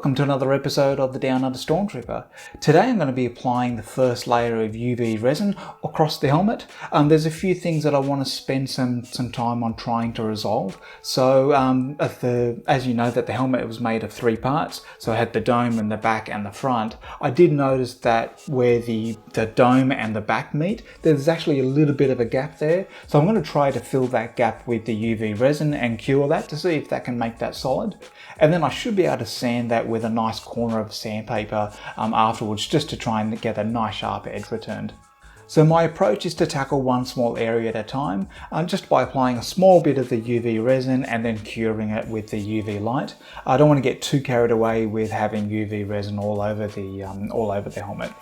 Welcome to another episode of the Down Under Stormtrooper. Today I'm going to be applying the first layer of UV resin across the helmet. There's a few things that I want to spend some time on trying to resolve. So as you know, that the helmet was made of three parts. So I had the dome and the back and the front. I did notice that where the dome and the back meet, there's actually a little bit of a gap there. So I'm going to try to fill that gap with the UV resin and cure that to see if that can make that solid. And then I should be able to sand that with a nice corner of sandpaper afterwards, just to try and get a nice sharp edge returned. So my approach is to tackle one small area at a time, just by applying a small bit of the UV resin and then curing it with the UV light. I don't want to get too carried away with having UV resin all over the helmet.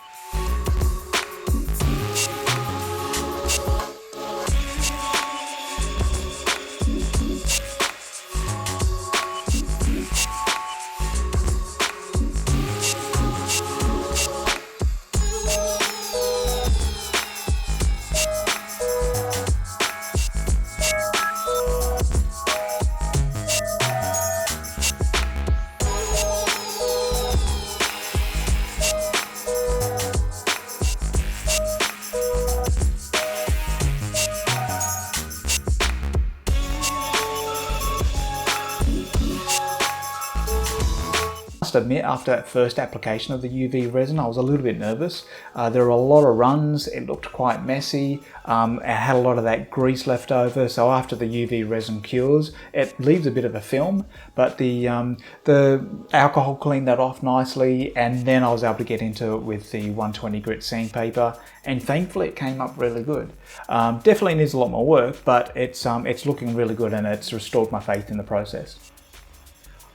I must admit, after that first application of the UV resin, I was a little bit nervous. There were a lot of runs, it looked quite messy, it had a lot of that grease left over, so after the UV resin cures, it leaves a bit of a film, but the alcohol cleaned that off nicely, and then I was able to get into it with the 120 grit sandpaper, and thankfully it came up really good. Definitely needs a lot more work, but it's looking really good, and it's restored my faith in the process.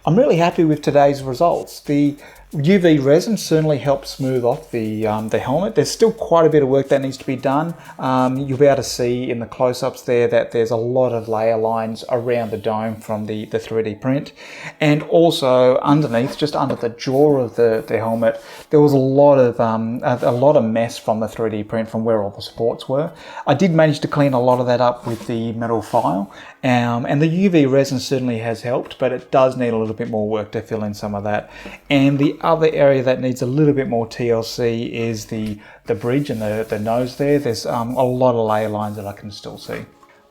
I'm really happy with today's results. The UV resin certainly helped smooth off the helmet. There's still quite a bit of work that needs to be done. You'll be able to see in the close-ups there that there's a lot of layer lines around the dome from the 3D print. And also underneath, just under the jaw of the helmet, there was a lot of mess from the 3D print from where all the supports were. I did manage to clean a lot of that up with the metal file. And the UV resin certainly has helped, but it does need a little bit more work to fill in some of that. And the other area that needs a little bit more TLC is the bridge and the nose there. There's a lot of layer lines that I can still see.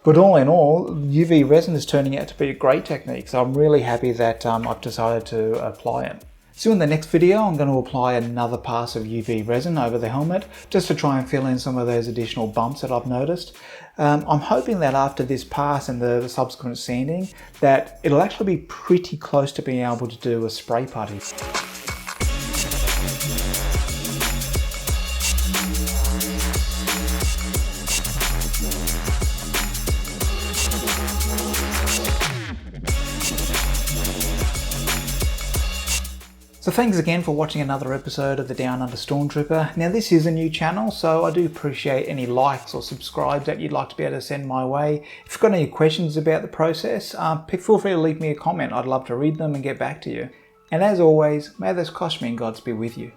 But all in all, UV resin is turning out to be a great technique, so I'm really happy that I've decided to apply it. So in the next video, I'm going to apply another pass of UV resin over the helmet, just to try and fill in some of those additional bumps that I've noticed. I'm hoping that after this pass and the subsequent sanding, that it'll actually be pretty close to being able to do a spray putty. So thanks again for watching another episode of the Down Under Stormtrooper. Now this is a new channel, so I do appreciate any likes or subscribes that you'd like to be able to send my way. If you've got any questions about the process, feel free to leave me a comment. I'd love to read them and get back to you. And as always, may those cosmic gods be with you.